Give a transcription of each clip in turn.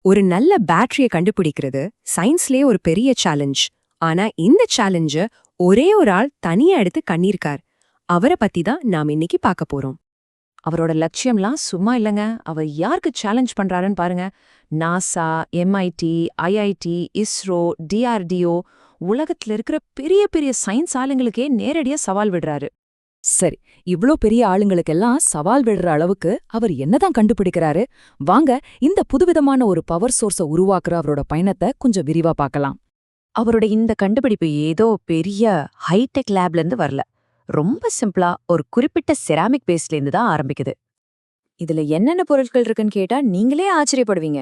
ஒரு நல்ல பேட்டரிய கண்டுபிடிக்கிறது சயின்ஸ்லயே ஒரு பெரிய சேலஞ்ச். ஆனா இந்த சேலஞ்ச ஒரே ஒரு ஆள் தனியா எடுத்து கண்ணிருக்கார். அவரை பத்தி தான் நாம இன்னைக்கு பார்க்க போறோம். அவரோட லட்சியம்லாம் சும்மா இல்லைங்க. அவர் யாருக்கு சேலஞ்ச் பண்றாருன்னு பாருங்க. NASA, MIT, IIT, ISRO, DRDO, உலகத்துல இருக்கிற பெரிய பெரிய சயின்ஸ் ஆளுங்களுக்கே நேரடியா சவால் விடுறாரு. சரி, இவ்ளோ பெரிய ஆளுங்களுக்கெல்லாம் சவால் விடுற அளவுக்கு அவர் என்னதான் கண்டுபிடிக்கிறாரு? வாங்க இந்த புதுவிதமான ஒரு பவர் சோர்ஸ உருவாக்குற அவரோட பயணத்தை கொஞ்சம் விரிவா பார்க்கலாம். அவரோட இந்த கண்டுபிடிப்பு ஏதோ பெரிய ஹைடெக் லேப்ல இருந்து வரல. ரொம்ப சிம்பிளா ஒரு குறிப்பிட்ட செராமிக் பேஸ்ட்ல இருந்து தான் ஆரம்பிக்குது. இதுல என்னென்ன பொருட்கள் இருக்குன்னு கேட்டா நீங்களே ஆச்சரியப்படுவீங்க.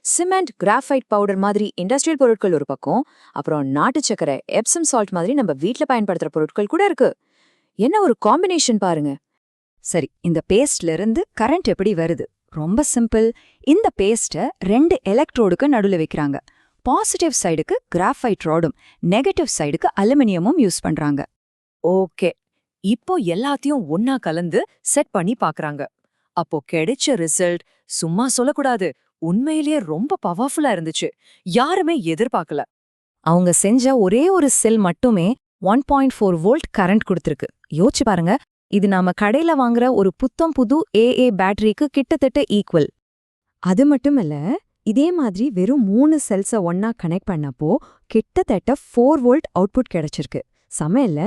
சிமெண்ட், கிராஃபைட் பவுடர் மாதிரி இண்டஸ்ட்ரியல் பொருட்கள் ஒரு பக்கம், அப்புறம் நாட்டு சக்கரை, எப்சம் சால்ட் மாதிரி நம்ம வீட்ல பயன்படுத்துற பொருட்கள் கூட இருக்கு. என்ன ஒரு காம்பினேஷன் பாருங்க. சரி, இந்த பேஸ்ட்ல இருந்து கரண்ட் எப்படி வருது? ரொம்ப சிம்பிள். இந்த பேஸ்ட்டை 2 எலக்ட்ரோடுக்கு நடுவுல வைக்கிறாங்க. பாசிட்டிவ் சைடுக்கு கிராஃபைட் ராடும், நெகட்டிவ் சைடுக்கு அலுமினியமும் யூஸ் பண்றாங்க. ஓகே, இப்போ எல்லாத்தையும் ஒன்னா கலந்து செட் பண்ணி பாக்குறாங்க. அப்போ கிடைச்ச ரிசல்ட் சும்மா சொல்லக்கூடாது, உண்மையிலேயே ரொம்ப பவர்ஃபுல்லா இருந்துச்சு. யாருமே எதிர்பார்க்கல. அவங்க செஞ்ச ஒரே ஒரு செல் மட்டுமே 1.4 வோல்ட் கரண்ட் கொடுத்திருக்கு. யோசிச்சு பாருங்க, இது நாம கடையில வாங்குற ஒரு புத்தம் புது AA பேட்டரிக்கு கிட்டத்தட்ட ஈக்குவல். அது மட்டுமல்ல, இதே மாதிரி வெறும் 3 செல்ஸ ஒன்னா கனெக்ட் பண்ணப்போ கிட்டத்தட்ட 4 வோல்ட் அவுட்புட் கிடைச்சிருக்கு. சமையல்ல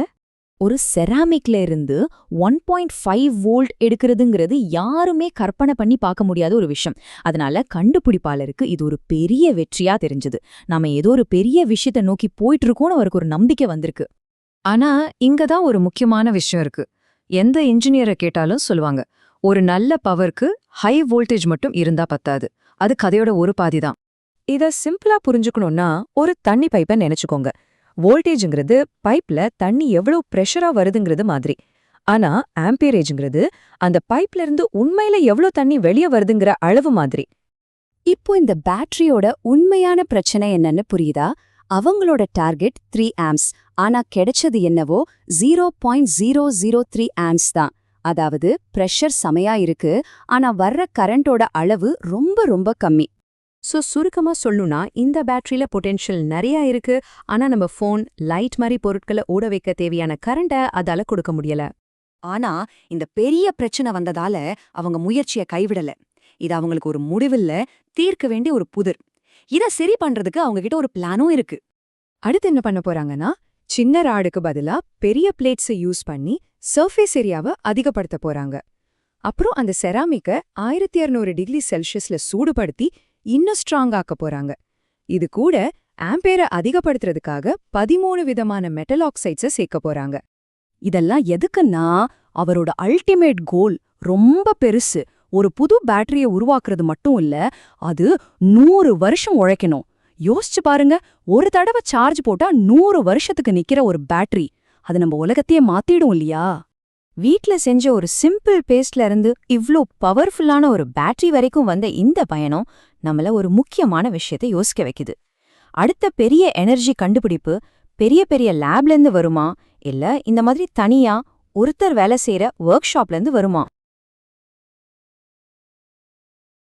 ஒரு செராமிக்ல இருந்து 1.5 வோல்ட் எடுக்கிறதுங்கிறது யாருமே கற்பனை பண்ணி பார்க்க முடியாத ஒரு விஷயம். அதனால கண்டுபிடிப்பாளருக்கு இது ஒரு பெரிய வெற்றியா தெரிஞ்சது. நாம ஏதோ ஒரு பெரிய விஷயத்தை நோக்கி போயிட்டு இருக்கோம்னு அவருக்கு ஒரு நம்பிக்கை வந்திருக்கு. ஆனா இங்கதான் ஒரு முக்கியமான விஷயம் இருக்கு. எந்த இன்ஜினியரை கேட்டாலும் சொல்லுவாங்க, ஒரு நல்ல பவருக்கு ஹை வோல்டேஜ் மட்டும் இருந்தா பத்தாது, அது கதையோட ஒரு பாதி தான். இத சிம்பிளா புரிஞ்சுக்கணும்னா ஒரு தண்ணி பைப்பை நினைச்சுக்கோங்க. வோல்டேஜ்ங்கிறது பைப்ல தண்ணி எவ்வளவு பிரஷரா வருதுங்கிறது மாதிரி. ஆனா ஆம்பியரேஜ்ங்கிறது அந்த பைப்ல இருந்து உண்மையில எவ்வளவு தண்ணி வெளியே வருதுங்கிற அளவு மாதிரி. இப்போ இந்த பேட்டரியோட உண்மையான பிரச்சனை என்னன்னு புரியுதா? அவங்களோட டார்கெட் 3 ஆம்ப்ஸ். ஆனா கிடைச்சது என்னவோ 0.003 ஆம்ப்ஸ் தான். அதாவது பிரஷர் செமையா இருக்கு, ஆனா வர்ற கரண்டோட அளவு ரொம்ப ரொம்ப கம்மி. சுருக்கமா சொல்லணும்னா, இந்த பேட்டரியில பொட்டென்ஷியல் நிறைய இருக்கு, ஆனா நம்ம ஃபோன், லைட் மாதிரி பொருட்களை ஓட வைக்க தேவையான கரண்ட அதால கொடுக்க முடியல. ஆனா இந்த பெரிய பிரச்சனை வந்ததால அவங்க முயற்சியை கைவிடல. இது அவங்களுக்கு ஒரு முடிவில்ல, தீர்க்க வேண்டிய ஒரு புதிர். இத சரி பண்றதுக்கு அவங்க கிட்ட ஒரு பிளானும் இருக்கு. அடுத்து என்ன பண்ண போறாங்கன்னா, சின்ன ராடுக்கு பதிலா பெரிய பிளேட்ஸை யூஸ் பண்ணி சர்ஃபேஸ் ஏரியாவை அதிகப்படுத்த போறாங்க. அப்புறம் அந்த செராமிக்க 1200 டிகிரி செல்சியஸ்ல சூடுபடுத்தி இன்னும் ஸ்ட்ராங் ஆக்க போறாங்க. இது கூட ஆம்பேரை அதிகப்படுத்துறதுக்காக 13 விதமான மெட்டல் ஆக்சைட்ஸை சேர்க்க போறாங்க. இதெல்லாம் எதுக்குன்னா, அவரோட அல்டிமேட் கோல் ரொம்ப பெருசு. ஒரு புது பேட்டரியை உருவாக்குறது மட்டும் இல்ல, அது 100 வருஷம் உழைக்கணும். யோசிச்சு பாருங்க, ஒரு தடவை சார்ஜ் போட்டா 100 வருஷத்துக்கு நிக்கிற ஒரு பேட்டரி, அது நம்ம உலகத்தையே மாத்திடும் இல்லையா? வீட்ல செஞ்ச ஒரு சிம்பிள் பேஸ்ட்ல இருந்து இவ்ளோ பவர்ஃபுல்லான ஒரு பேட்டரி வரைக்கும் வந்த இந்த பயணம் நம்மள ஒரு முக்கியமான விஷயத்தை யோசிக்க வைக்குது. அடுத்த பெரிய எனர்ஜி கண்டுபிடிப்பு பெரிய பெரிய லேப்ல இருந்து வருமா, இல்ல இந்த மாதிரி தனியா ஒருத்தர் வேலை செய்யற ஒர்க் ஷாப்ல இருந்து வருமா?